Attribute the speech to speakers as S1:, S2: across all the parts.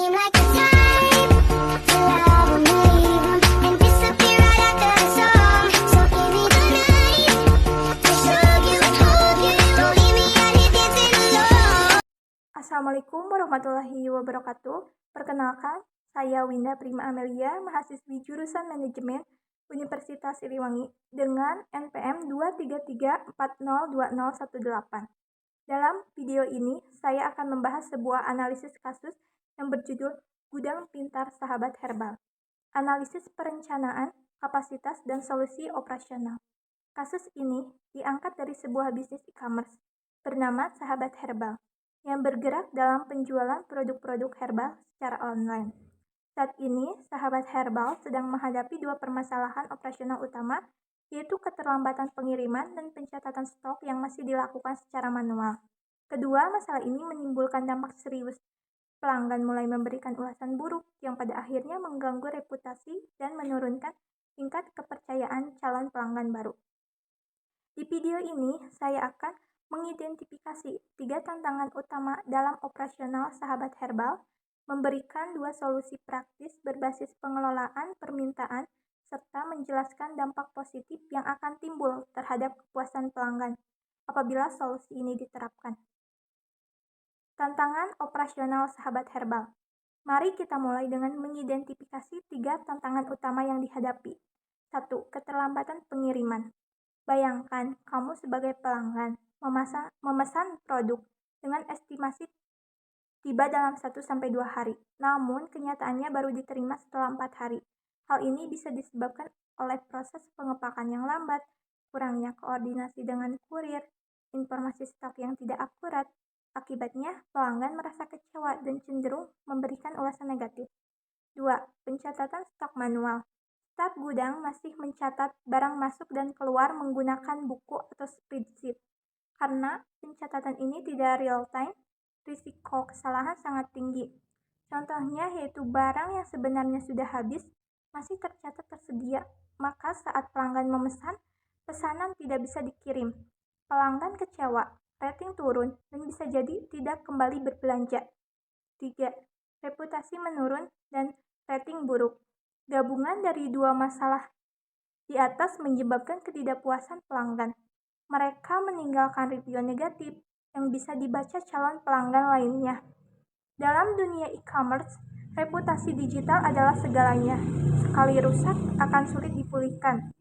S1: seem like the type to love 'em, leave 'em, and disappear right after the song. So give me the night to show you, hold you, don't leave me out here dancing alone.
S2: Assalamualaikum warahmatullahi wabarakatuh. Perkenalkan, saya Winda Prima Amelia, mahasiswi jurusan Manajemen Universitas Siliwangi dengan NPM 233402018. Dalam video ini, saya akan membahas sebuah analisis kasus yang berjudul Gudang Pintar Sahabat Herbal. Analisis perencanaan, kapasitas, dan solusi operasional. Kasus ini diangkat dari sebuah bisnis e-commerce bernama Sahabat Herbal yang bergerak dalam penjualan produk-produk herbal secara online. Saat ini, Sahabat Herbal sedang menghadapi dua permasalahan operasional utama, yaitu keterlambatan pengiriman dan pencatatan stok yang masih dilakukan secara manual. Kedua masalah ini menimbulkan dampak serius. Pelanggan mulai memberikan ulasan buruk yang pada akhirnya mengganggu reputasi dan menurunkan tingkat kepercayaan calon pelanggan baru. Di video ini, saya akan mengidentifikasi 3 tantangan utama dalam operasional Sahabat Herbal, memberikan 2 solusi praktis berbasis pengelolaan permintaan, serta menjelaskan dampak positif yang akan timbul terhadap kepuasan pelanggan apabila solusi ini diterapkan. Tantangan operasional Sahabat Herbal. Mari kita mulai dengan mengidentifikasi 3 tantangan utama yang dihadapi. 1. Keterlambatan pengiriman. Bayangkan kamu sebagai pelanggan memesan produk dengan estimasi tiba dalam 1-2 hari, namun kenyataannya baru diterima setelah 4 hari. Hal ini bisa disebabkan oleh proses pengepakan yang lambat, kurangnya koordinasi dengan kurir, informasi stok yang tidak akurat. Akibatnya, pelanggan merasa kecewa dan cenderung memberikan ulasan negatif. 2. Pencatatan stok manual. Staf gudang masih mencatat barang masuk dan keluar menggunakan buku atau spreadsheet. Karena pencatatan ini tidak real-time, risiko kesalahan sangat tinggi. Contohnya yaitu barang yang sebenarnya sudah habis masih tercatat tersedia, maka saat pelanggan memesan, pesanan tidak bisa dikirim. Pelanggan kecewa, rating turun, dan bisa jadi tidak kembali berbelanja. 3. Reputasi menurun dan rating buruk. Gabungan dari 2 masalah di atas menyebabkan ketidakpuasan pelanggan. Mereka meninggalkan review negatif yang bisa dibaca calon pelanggan lainnya. Dalam dunia e-commerce, reputasi digital adalah segalanya. Sekali rusak, akan sulit dipulihkan.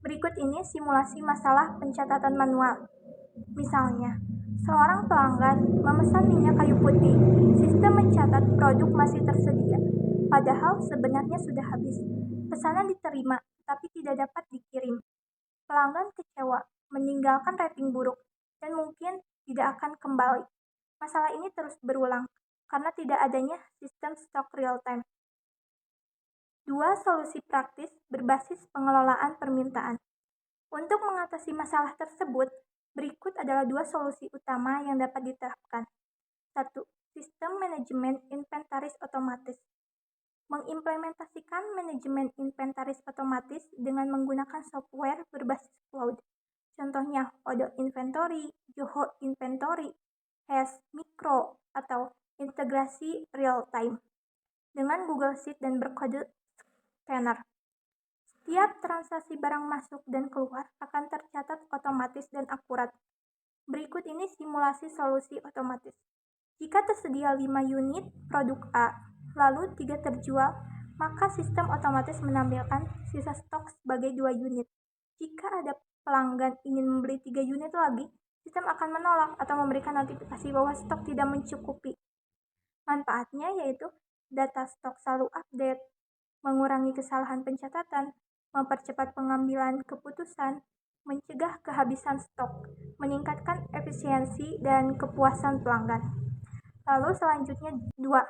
S2: Berikut ini simulasi masalah pencatatan manual. Misalnya, seorang pelanggan memesan minyak kayu putih. Sistem mencatat produk masih tersedia, padahal sebenarnya sudah habis. Pesanan diterima, tapi tidak dapat dikirim. Pelanggan kecewa, meninggalkan rating buruk, dan mungkin tidak akan kembali. Masalah ini terus berulang, karena tidak adanya sistem stok real-time. 2 solusi praktis berbasis pengelolaan permintaan. Untuk mengatasi masalah tersebut, berikut adalah 2 solusi utama yang dapat diterapkan. 1. Sistem manajemen inventaris otomatis. Mengimplementasikan manajemen inventaris otomatis dengan menggunakan software berbasis cloud. Contohnya Odoo Inventory, Zoho Inventory, Hash, Micro, atau integrasi real-time dengan Google Sheet dan berkode scanner. Setiap transaksi barang masuk dan keluar akan tercatat otomatis dan akurat. Berikut ini simulasi solusi otomatis. Jika tersedia 5 unit produk A, lalu 3 terjual, maka sistem otomatis menampilkan sisa stok sebagai 2 unit. Jika ada pelanggan ingin membeli 3 unit lagi, sistem akan menolak atau memberikan notifikasi bahwa stok tidak mencukupi. Manfaatnya yaitu data stok selalu update, mengurangi kesalahan pencatatan, mempercepat pengambilan keputusan, mencegah kehabisan stok, meningkatkan efisiensi dan kepuasan pelanggan. Lalu selanjutnya 2.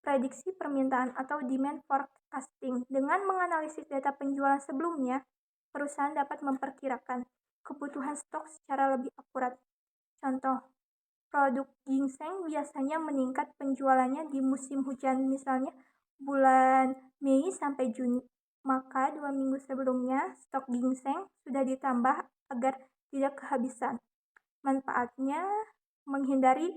S2: Prediksi permintaan atau demand forecasting. Dengan menganalisis data penjualan sebelumnya, perusahaan dapat memperkirakan kebutuhan stok secara lebih akurat. Contoh, produk ginseng biasanya meningkat penjualannya di musim hujan, misalnya bulan Mei sampai Juni. Maka 2 minggu sebelumnya stok ginseng sudah ditambah agar tidak kehabisan. Manfaatnya menghindari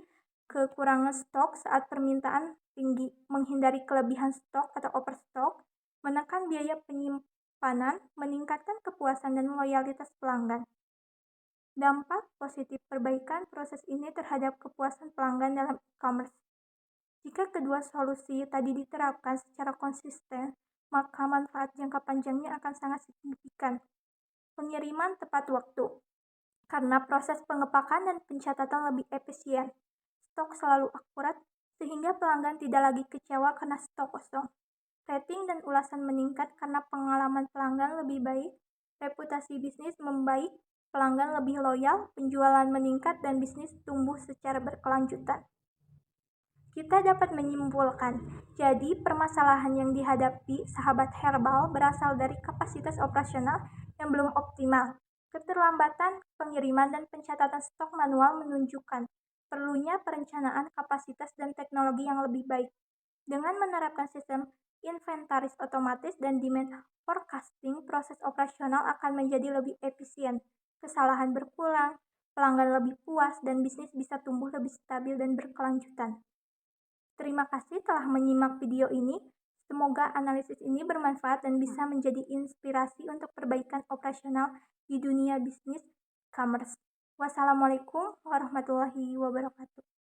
S2: kekurangan stok saat permintaan tinggi, menghindari kelebihan stok atau overstock, menekan biaya penyimpanan, meningkatkan kepuasan dan loyalitas pelanggan. Dampak positif perbaikan proses ini terhadap kepuasan pelanggan dalam e-commerce. Jika kedua solusi tadi diterapkan secara konsisten, maka manfaat jangka panjangnya akan sangat signifikan. Pengiriman tepat waktu. Karena proses pengepakan dan pencatatan lebih efisien, stok selalu akurat sehingga pelanggan tidak lagi kecewa karena stok kosong. Rating dan ulasan meningkat karena pengalaman pelanggan lebih baik, reputasi bisnis membaik, pelanggan lebih loyal, penjualan meningkat, dan bisnis tumbuh secara berkelanjutan. Kita dapat menyimpulkan, jadi permasalahan yang dihadapi sahabat herbal berasal dari kapasitas operasional yang belum optimal. Keterlambatan pengiriman dan pencatatan stok manual menunjukkan perlunya perencanaan kapasitas dan teknologi yang lebih baik. Dengan menerapkan sistem inventaris otomatis dan demand forecasting, proses operasional akan menjadi lebih efisien. Kesalahan berkurang, pelanggan lebih puas, dan bisnis bisa tumbuh lebih stabil dan berkelanjutan. Terima kasih telah menyimak video ini. Semoga analisis ini bermanfaat dan bisa menjadi inspirasi untuk perbaikan operasional di dunia bisnis e-commerce. Wassalamualaikum warahmatullahi wabarakatuh.